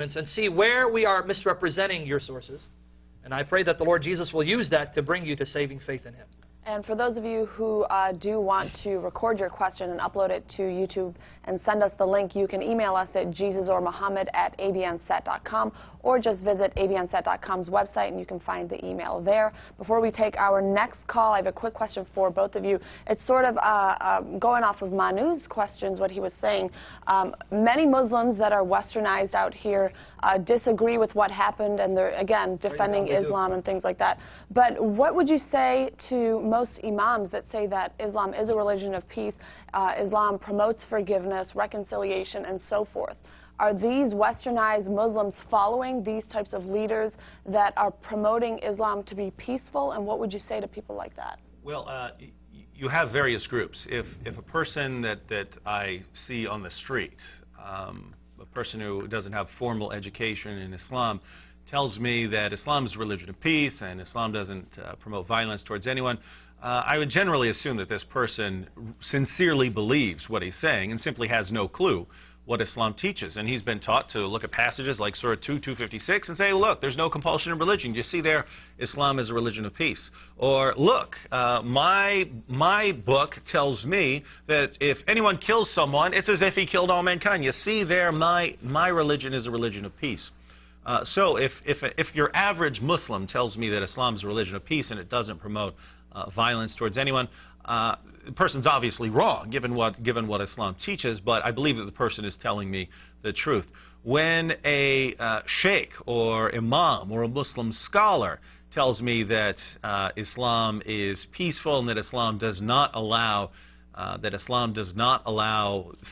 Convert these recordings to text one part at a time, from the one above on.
and see where we are misrepresenting your sources. And I pray that the Lord Jesus will use that to bring you to saving faith in Him. And for those of you who do want to record your question and upload it to YouTube and send us the link, you can email us at jesusormuhammad@abnset.com, or just visit abnset.com's website and you can find the email there. Before we take our next call, I have a quick question for both of you. It's sort of going off of Manu's questions, what he was saying. Many Muslims that are westernized out here disagree with what happened, and they're, again, defending Islam and things like that. But what would you say to most imams that say that Islam is a religion of peace, Islam promotes forgiveness, reconciliation, and so forth? Are these westernized Muslims following these types of leaders that are promoting Islam to be peaceful, and what would you say to people like that? Well, you have various groups. If a person that I see on the street, a person who doesn't have formal education in Islam, tells me that Islam is a religion of peace and Islam doesn't promote violence towards anyone, I would generally assume that this person sincerely believes what he's saying and simply has no clue what Islam teaches. And he's been taught to look at passages like Surah 2:256 and say, look, there's no compulsion in religion. You see there, Islam is a religion of peace. Or, look, my book tells me that if anyone kills someone, it's as if he killed all mankind. You see there, my religion is a religion of peace. So if your average Muslim tells me that Islam is a religion of peace and it doesn't promote violence towards anyone, the person's obviously wrong, given what Islam teaches, but I believe that the person is telling me the truth. When a sheikh or imam or a Muslim scholar tells me that Islam is peaceful and that Islam does not allow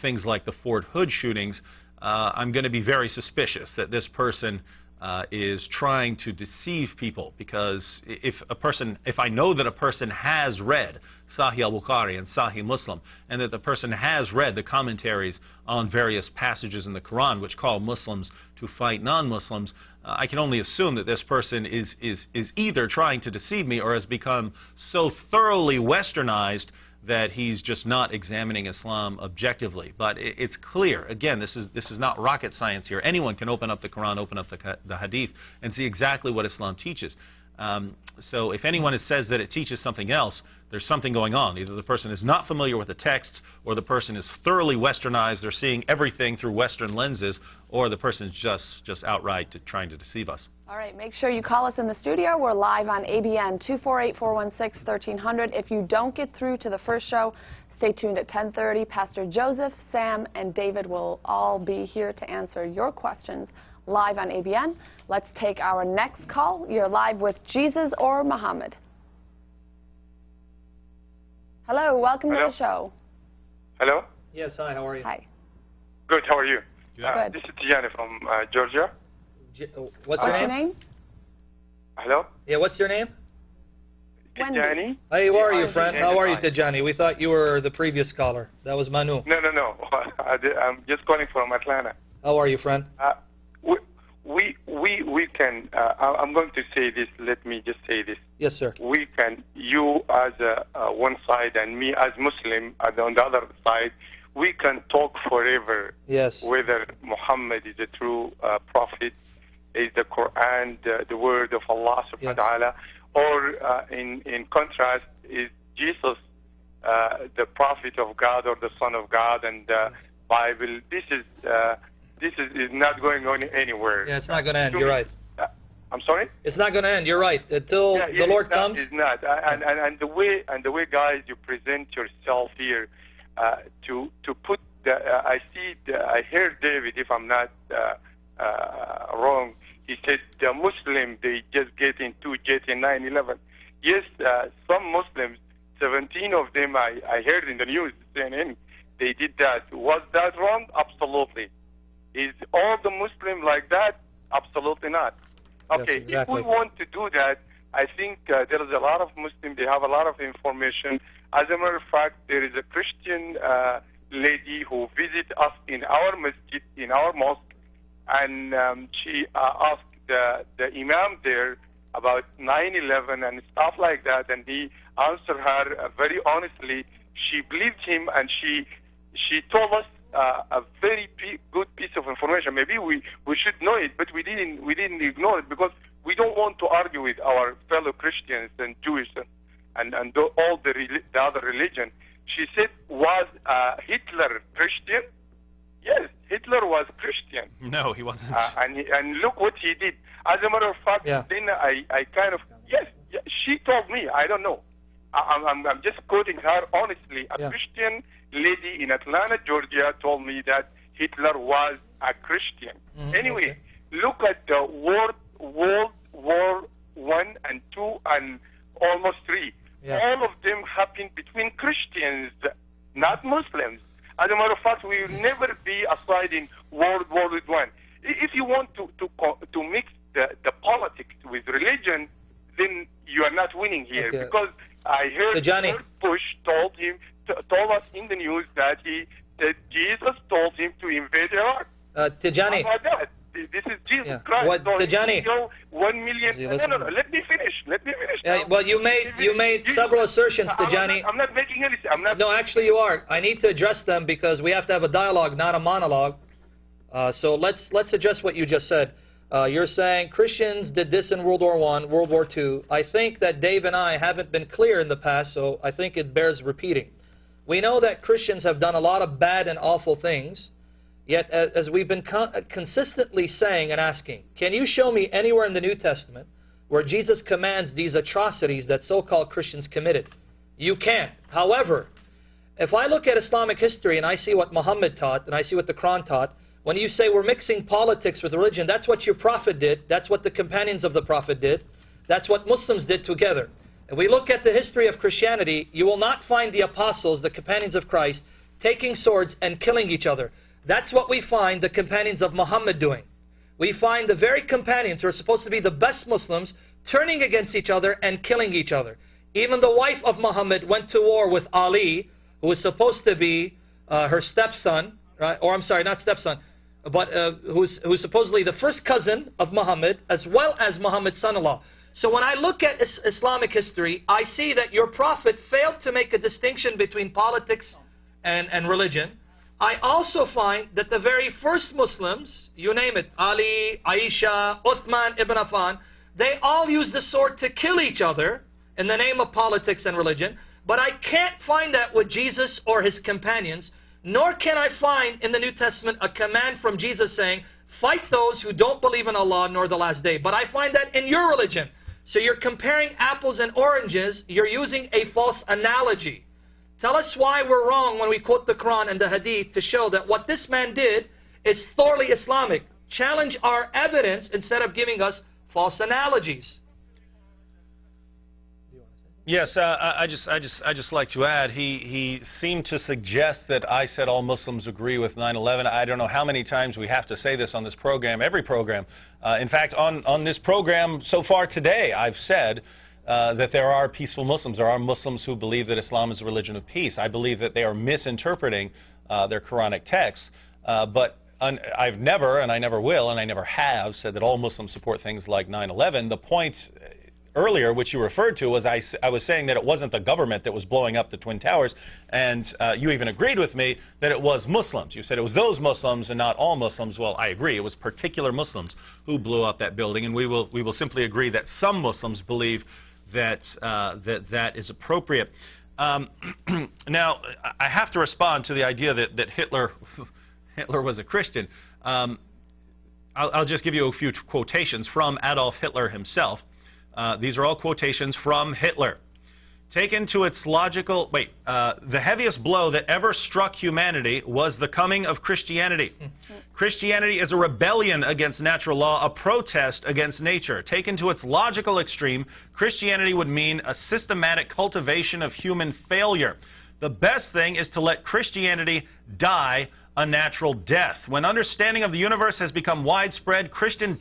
things like the Fort Hood shootings, I'm going to be very suspicious that this person is trying to deceive people, because if I know that a person has read Sahih al-Bukhari and Sahih Muslim, and that the person has read the commentaries on various passages in the Quran which call Muslims to fight non-Muslims, I can only assume that this person is either trying to deceive me or has become so thoroughly westernized that he's just not examining Islam objectively. But it's clear, again, this is not rocket science here. Anyone can open up the Quran, open up the Hadith, and see exactly what Islam teaches. So if anyone says that it teaches something else, there's something going on. Either the person is not familiar with the texts, or the person is thoroughly westernized, they're seeing everything through Western lenses, or the person is just outright trying to deceive us. All right, make sure you call us in the studio. We're live on ABN 248-416-1300. If you don't get through to the first show, stay tuned at 10:30. Pastor Joseph, Sam, and David will all be here to answer your questions live on ABN. Let's take our next call. You're live with Jesus or Muhammad. Hello, welcome to the show. Hello? Yes, hi, how are you? Hi. Good, how are you? Good. This is Tijani from Georgia. What's your name? Hello? Yeah, what's your name? Tijani? Hey, how are you, friend? How are you, Tijani? We thought you were the previous caller. That was Manu. No. I'm just calling from Atlanta. How are you, friend? We can, I'm going to say this, let me just say this. Yes, sir. We can, you as one side and me as Muslim on the other side, we can talk forever. Yes. Whether Muhammad is a true prophet, is the Quran the word of Allah subhanahu wa ta'ala, or in contrast, is Jesus the prophet of God or the Son of God, and the Bible. This is not going on anywhere. Yeah, it's not going to end. You're right. I'm sorry? It's not going to end. You're right. Until the Lord comes. It's not. And the way, guys, you present yourself here to put I heard David, if I'm not wrong, he said the Muslim, they just get into jet in 9/11. Yes, some Muslims, 17 of them, I heard in the news, CNN, they did that. Was that wrong? Absolutely. Is all the Muslims like that? Absolutely not. Okay, yes, exactly. If we want to do that, I think there is a lot of Muslims, they have a lot of information. As a matter of fact, there is a Christian lady who visits us in our masjid, in our mosque, and she asked the imam there about 9/11 and stuff like that, and he answered her very honestly. She believed him, and she told us a very good piece of information. Maybe we should know it, but we didn't ignore it because we don't want to argue with our fellow Christians and Jewish and all the other religion. She said, was Hitler Christian? Yes, Hitler was Christian. No, he wasn't. And look what he did. As a matter of fact, then I kind of, yes, she told me, I don't know. I'm just quoting her honestly. A Christian lady in Atlanta, Georgia, told me that Hitler was a Christian. Anyway, look at the World War I and II and almost III. All of them happened between Christians, not Muslims. As a matter of fact, we will never be aside in World War I. If you want to mix the politics with religion, then you are not winning here. Because I heard Bush told us in the news that Jesus told him to invade Iraq. Tijani. How about that? This is Jesus Christ. Tijani. 1 million. No. Let me finish. Well, you made several assertions, Tijani. I'm not making any. No, actually, you are. I need to address them because we have to have a dialogue, not a monologue. So let's address what you just said. You're saying Christians did this in World War I, World War II. I think that Dave and I haven't been clear in the past, so I think it bears repeating. We know that Christians have done a lot of bad and awful things. Yet, as we've been consistently saying and asking, can you show me anywhere in the New Testament where Jesus commands these atrocities that so-called Christians committed? You can't. However, if I look at Islamic history and I see what Muhammad taught and I see what the Quran taught, when you say we're mixing politics with religion, that's what your prophet did. That's what the companions of the prophet did. That's what Muslims did together. If we look at the history of Christianity, you will not find the apostles, the companions of Christ, taking swords and killing each other. That's what we find the companions of Muhammad doing. We find the very companions who are supposed to be the best Muslims turning against each other and killing each other. Even the wife of Muhammad went to war with Ali, who was supposed to be her stepson, right? Or I'm sorry, not stepson, but who's supposedly the first cousin of Muhammad, as well as Muhammad's son-in-law. So when I look at Islamic history, I see that your prophet failed to make a distinction between politics and religion. I also find that the very first Muslims, you name it, Ali, Aisha, Uthman ibn Affan, they all used the sword to kill each other in the name of politics and religion. But I can't find that with Jesus or his companions, nor can I find in the New Testament a command from Jesus saying, fight those who don't believe in Allah nor the last day. But I find that in your religion. So you're comparing apples and oranges, you're using a false analogy. Tell us why we're wrong when we quote the Quran and the Hadith to show that what this man did is thoroughly Islamic. Challenge our evidence instead of giving us false analogies. Yes, I just like to add, he seemed to suggest that I said all Muslims agree with 9/11. I don't know how many times we have to say this on this program, every program. In fact, on this program so far today, I've said that there are peaceful Muslims. There are Muslims who believe that Islam is a religion of peace. I believe that they are misinterpreting their Quranic texts. But I've never, and I never will, and I never have, said that all Muslims support things like 9/11. The point earlier, which you referred to, was I was saying that it wasn't the government that was blowing up the Twin Towers, and you even agreed with me that it was Muslims. You said it was those Muslims and not all Muslims. Well, I agree. It was particular Muslims who blew up that building, and we will simply agree that some Muslims believe that that is appropriate. Now, I have to respond to the idea that Hitler was a Christian. I'll just give you a few quotations from Adolf Hitler himself. These are all quotations from Hitler. Taken to its logical... the heaviest blow that ever struck humanity was the coming of Christianity. Christianity is a rebellion against natural law, a protest against nature. Taken to its logical extreme, Christianity would mean a systematic cultivation of human failure. The best thing is to let Christianity die a natural death. When understanding of the universe has become widespread, Christian